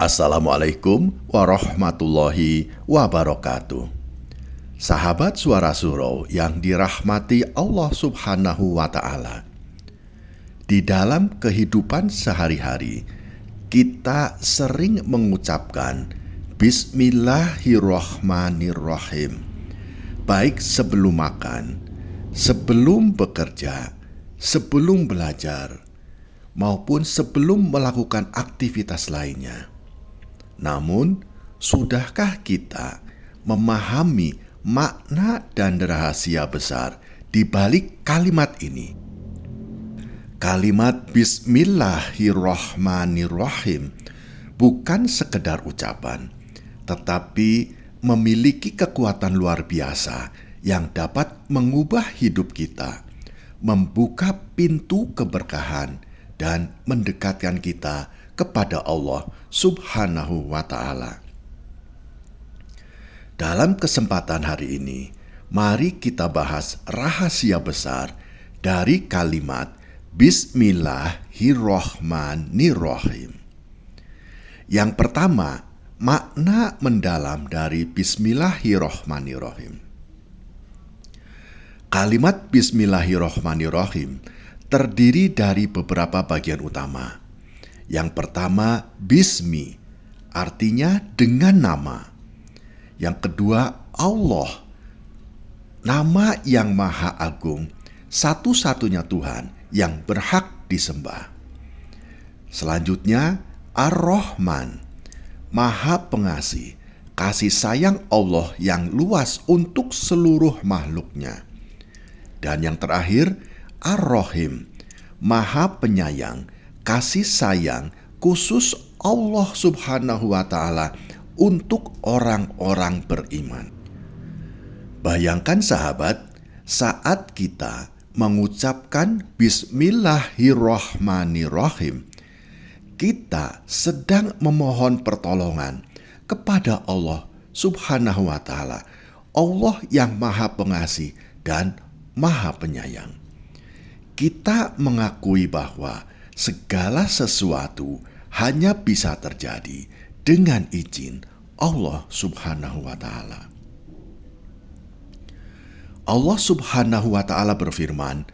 Assalamualaikum warahmatullahi wabarakatuh. Sahabat Suara Surau yang dirahmati Allah Subhanahu wa Ta'ala, di dalam kehidupan sehari-hari kita sering mengucapkan Bismillahirrahmanirrahim, baik sebelum makan, sebelum bekerja, sebelum belajar, maupun sebelum melakukan aktivitas lainnya. Namun, sudahkah kita memahami makna dan rahasia besar di balik kalimat ini? Kalimat Bismillahirrahmanirrahim bukan sekedar ucapan, tetapi memiliki kekuatan luar biasa yang dapat mengubah hidup kita, membuka pintu keberkahan, dan mendekatkan kita kepada Allah Subhanahu wa Ta'ala. Dalam kesempatan hari ini, mari kita bahas rahasia besar dari kalimat Bismillahirrahmanirrahim. Yang pertama, makna mendalam dari Bismillahirrahmanirrahim. Kalimat Bismillahirrahmanirrahim terdiri dari beberapa bagian utama. Yang pertama, Bismi, artinya dengan nama. Yang kedua, Allah, nama yang maha agung, satu-satunya Tuhan yang berhak disembah. Selanjutnya, Ar-Rahman, maha pengasih, kasih sayang Allah yang luas untuk seluruh makhluknya. Dan yang terakhir, Ar-Rahim, maha penyayang, kasih sayang khusus Allah Subhanahu wa Ta'ala untuk orang-orang beriman. Bayangkan sahabat, saat kita mengucapkan Bismillahirrahmanirrahim, kita sedang memohon pertolongan kepada Allah Subhanahu wa Ta'ala, Allah yang maha pengasih dan maha penyayang. Kita mengakui bahwa segala sesuatu hanya bisa terjadi dengan izin Allah Subhanahu wa Ta'ala. Allah Subhanahu wa Ta'ala berfirman,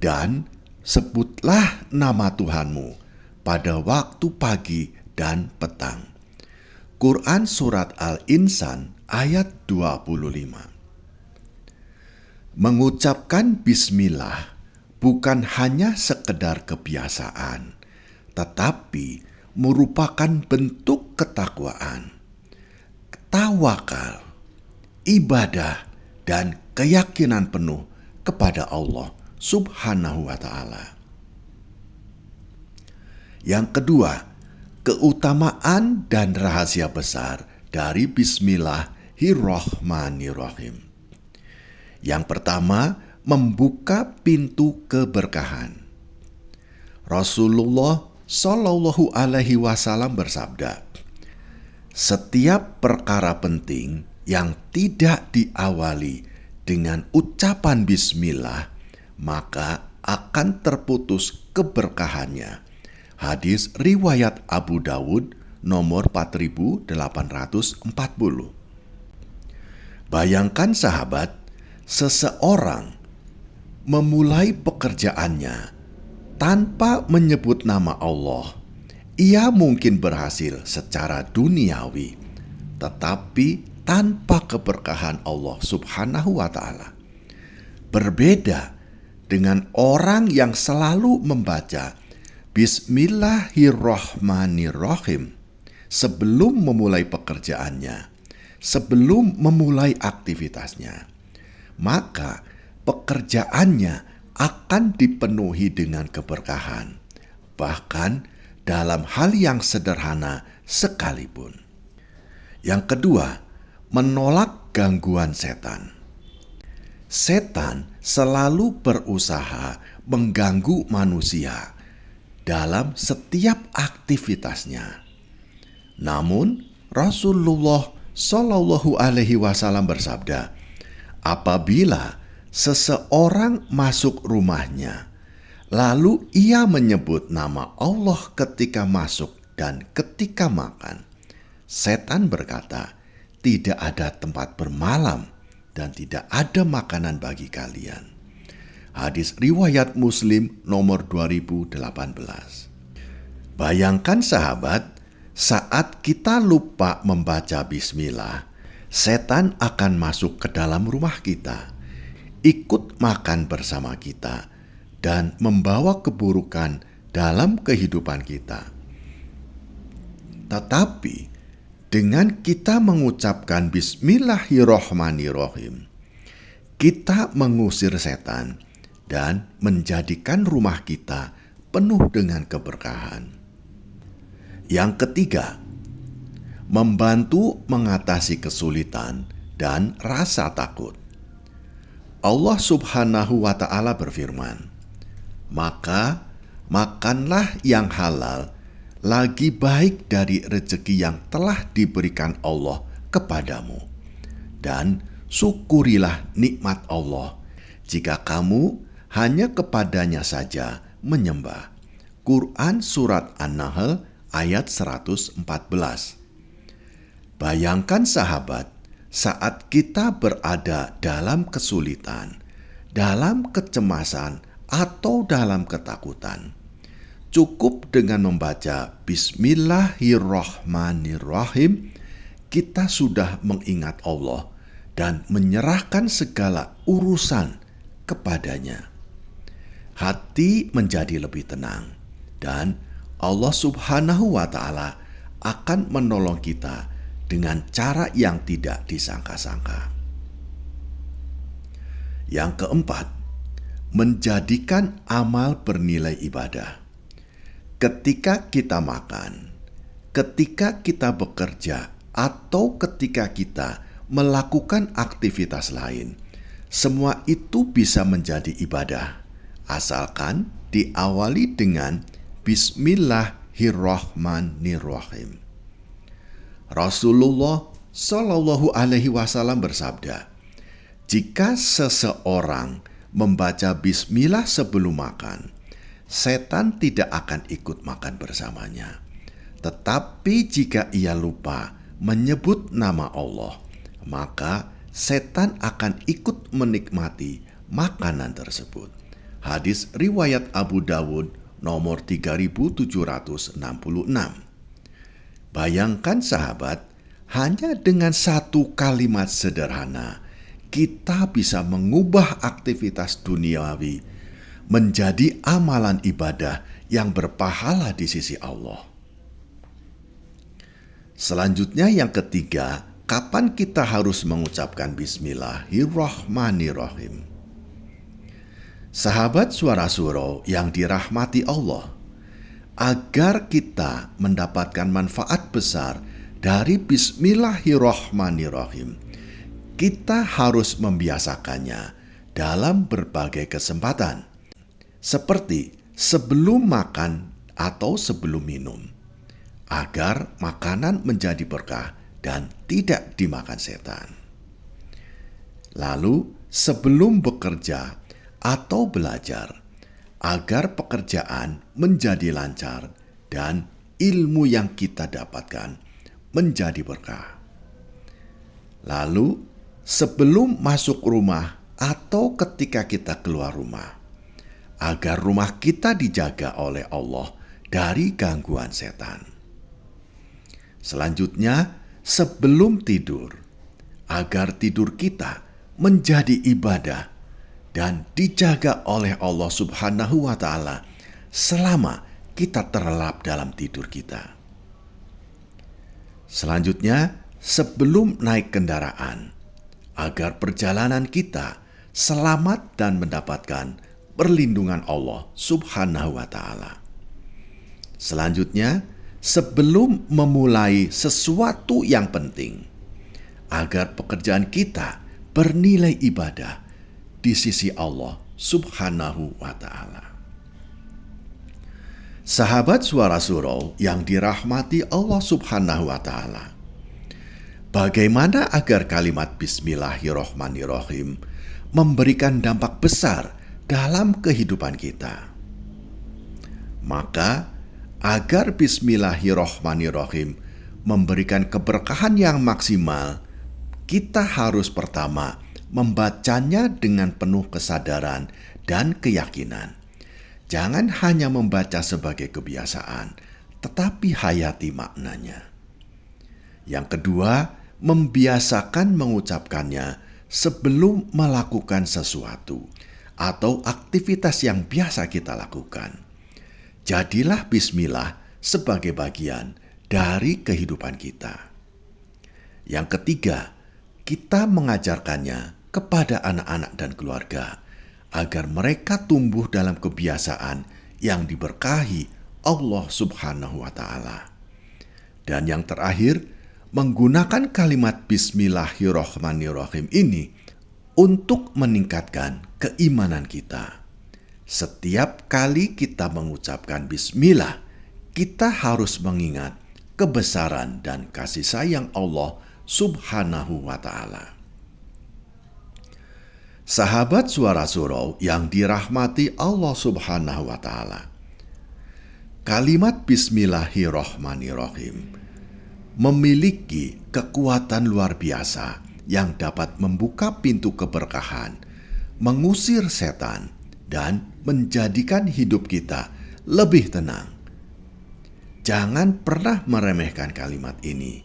"Dan sebutlah nama Tuhanmu pada waktu pagi dan petang." Quran Surat Al-Insan ayat 25. Mengucapkan Bismillah bukan hanya sekedar kebiasaan, tetapi merupakan bentuk ketakwaan, tawakal, ibadah, dan keyakinan penuh kepada Allah Subhanahu wa Ta'ala. Yang kedua, keutamaan dan rahasia besar dari Bismillahirrahmanirrahim. Yang pertama, membuka pintu keberkahan. Rasulullah Shallallahu Alaihi Wasallam bersabda, "Setiap perkara penting yang tidak diawali dengan ucapan Bismillah, maka akan terputus keberkahannya." Hadis riwayat Abu Dawud nomor 4840. Bayangkan sahabat, seseorang memulai pekerjaannya tanpa menyebut nama Allah. Ia mungkin berhasil secara duniawi, tetapi tanpa keberkahan Allah Subhanahu wa Ta'ala. Berbeda dengan orang yang selalu membaca Bismillahirrahmanirrahim sebelum memulai pekerjaannya, sebelum memulai aktivitasnya, maka pekerjaannya akan dipenuhi dengan keberkahan, bahkan dalam hal yang sederhana sekalipun. Yang kedua, menolak gangguan setan. Setan selalu berusaha mengganggu manusia dalam setiap aktivitasnya. Namun, Rasulullah Shallallahu Alaihi Wasallam bersabda, apabila seseorang masuk rumahnya, lalu ia menyebut nama Allah ketika masuk dan ketika makan, setan berkata, "Tidak ada tempat bermalam dan tidak ada makanan bagi kalian." Hadis riwayat Muslim nomor 2018. Bayangkan sahabat, saat kita lupa membaca bismillah, setan akan masuk ke dalam rumah kita, ikut makan bersama kita, dan membawa keburukan dalam kehidupan kita. Tetapi dengan kita mengucapkan bismillahirrohmanirrohim, kita mengusir setan dan menjadikan rumah kita penuh dengan keberkahan. Yang ketiga, membantu mengatasi kesulitan dan rasa takut. Allah Subhanahu wa Ta'ala berfirman, "Maka makanlah yang halal, lagi baik dari rezeki yang telah diberikan Allah kepadamu, dan syukurilah nikmat Allah jika kamu hanya kepadanya saja menyembah." Quran Surat An-Nahl ayat 114. Bayangkan sahabat, saat kita berada dalam kesulitan, dalam kecemasan, atau dalam ketakutan, cukup dengan membaca bismillahirrohmanirrohim, kita sudah mengingat Allah dan menyerahkan segala urusan kepadanya. Hati menjadi lebih tenang, dan Allah Subhanahu wa Ta'ala akan menolong kita dengan cara yang tidak disangka-sangka. Yang keempat, menjadikan amal bernilai ibadah. Ketika kita makan, ketika kita bekerja, atau ketika kita melakukan aktivitas lain, semua itu bisa menjadi ibadah, asalkan diawali dengan bismillahirrohmanirrohim. Rasulullah Shallallahu Alaihi Wasallam bersabda, "Jika seseorang membaca bismillah sebelum makan, setan tidak akan ikut makan bersamanya. Tetapi jika ia lupa menyebut nama Allah, maka setan akan ikut menikmati makanan tersebut." Hadis riwayat Abu Dawud nomor 3766. Bayangkan sahabat, hanya dengan satu kalimat sederhana, kita bisa mengubah aktivitas duniawi menjadi amalan ibadah yang berpahala di sisi Allah. Selanjutnya yang ketiga, kapan kita harus mengucapkan bismillahirrohmanirrohim? Sahabat Suara Surau yang dirahmati Allah, agar kita mendapatkan manfaat besar dari bismillahirrohmanirrohim, kita harus membiasakannya dalam berbagai kesempatan, seperti sebelum makan atau sebelum minum, agar makanan menjadi berkah dan tidak dimakan setan. Lalu sebelum bekerja atau belajar, agar pekerjaan menjadi lancar dan ilmu yang kita dapatkan menjadi berkah. Lalu sebelum masuk rumah atau ketika kita keluar rumah, agar rumah kita dijaga oleh Allah dari gangguan setan. Selanjutnya, sebelum tidur, agar tidur kita menjadi ibadah dan dijaga oleh Allah Subhanahu wa Ta'ala selama kita terlelap dalam tidur kita. Selanjutnya, sebelum naik kendaraan, agar perjalanan kita selamat dan mendapatkan perlindungan Allah Subhanahu wa Ta'ala. Selanjutnya, sebelum memulai sesuatu yang penting, agar pekerjaan kita bernilai ibadah di sisi Allah Subhanahu wa Ta'ala. Sahabat Suara Surau yang dirahmati Allah Subhanahu wa Ta'ala, bagaimana agar kalimat bismillahirrohmanirrohim memberikan dampak besar dalam kehidupan kita? Maka Agar Bismillahirrohmanirrohim memberikan keberkahan yang maksimal, kita harus pertama membacanya dengan penuh kesadaran dan keyakinan. Jangan hanya membaca sebagai kebiasaan, tetapi hayati maknanya. Yang kedua, membiasakan mengucapkannya sebelum melakukan sesuatu atau aktivitas yang biasa kita lakukan. Jadilah bismillah sebagai bagian dari kehidupan kita. Yang ketiga, kita mengajarkannya kepada anak-anak dan keluarga agar mereka tumbuh dalam kebiasaan yang diberkahi Allah Subhanahu wa Ta'ala. Dan yang terakhir, menggunakan kalimat Bismillahirrohmanirrohim ini untuk meningkatkan keimanan kita. Setiap kali kita mengucapkan bismillah, kita harus mengingat kebesaran dan kasih sayang Allah Subhanahu wa Ta'ala. Sahabat Suara Surau yang dirahmati Allah Subhanahu wa Ta'ala, kalimat Bismillahirrohmanirrohim memiliki kekuatan luar biasa yang dapat membuka pintu keberkahan, mengusir setan, dan menjadikan hidup kita lebih tenang. Jangan pernah meremehkan kalimat ini,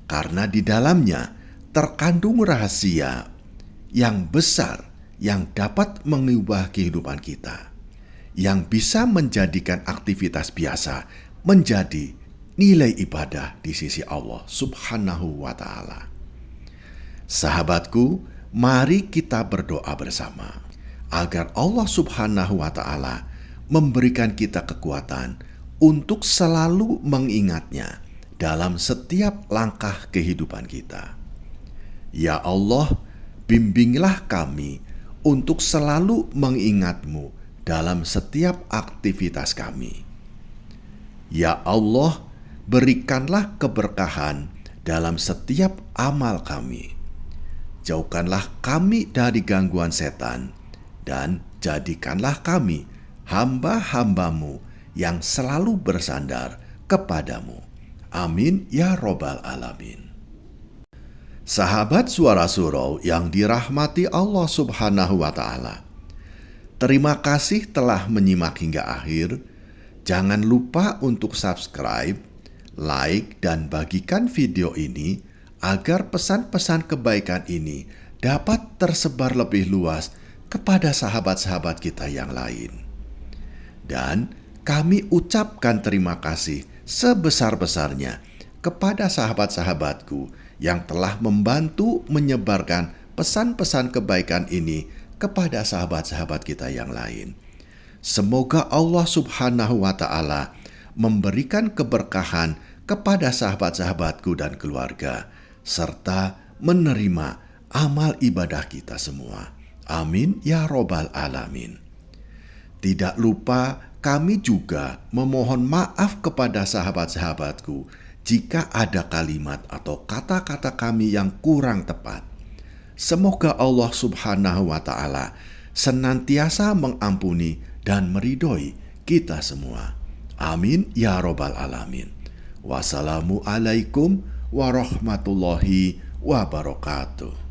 karena di dalamnya terkandung rahasia yang besar yang dapat mengubah kehidupan kita, yang bisa menjadikan aktivitas biasa menjadi nilai ibadah di sisi Allah Subhanahu wa Ta'ala. Sahabatku, mari kita berdoa bersama agar Allah Subhanahu wa Ta'ala memberikan kita kekuatan untuk selalu mengingatnya dalam setiap langkah kehidupan kita. Ya Allah, bimbinglah kami untuk selalu mengingat-Mu dalam setiap aktivitas kami. Ya Allah, berikanlah keberkahan dalam setiap amal kami. Jauhkanlah kami dari gangguan setan, dan jadikanlah kami hamba-hamba-Mu yang selalu bersandar kepadamu. Amin ya Robbal Alamin. Sahabat Suara Surau yang dirahmati Allah Subhanahu wa Ta'ala, terima kasih telah menyimak hingga akhir. Jangan lupa untuk subscribe, like, dan bagikan video ini agar pesan-pesan kebaikan ini dapat tersebar lebih luas kepada sahabat-sahabat kita yang lain. Dan kami ucapkan terima kasih sebesar-besarnya kepada sahabat-sahabatku yang telah membantu menyebarkan pesan-pesan kebaikan ini kepada sahabat-sahabat kita yang lain. Semoga Allah Subhanahu wa Ta'ala memberikan keberkahan kepada sahabat-sahabatku dan keluarga, serta menerima amal ibadah kita semua. Amin ya Robbal Alamin. Tidak lupa kami juga memohon maaf kepada sahabat-sahabatku jika ada kalimat atau kata-kata kami yang kurang tepat. Semoga Allah Subhanahu wa Ta'ala senantiasa mengampuni dan meridhoi kita semua. Amin ya Robbal Alamin. Wassalamualaikum warahmatullahi wabarakatuh.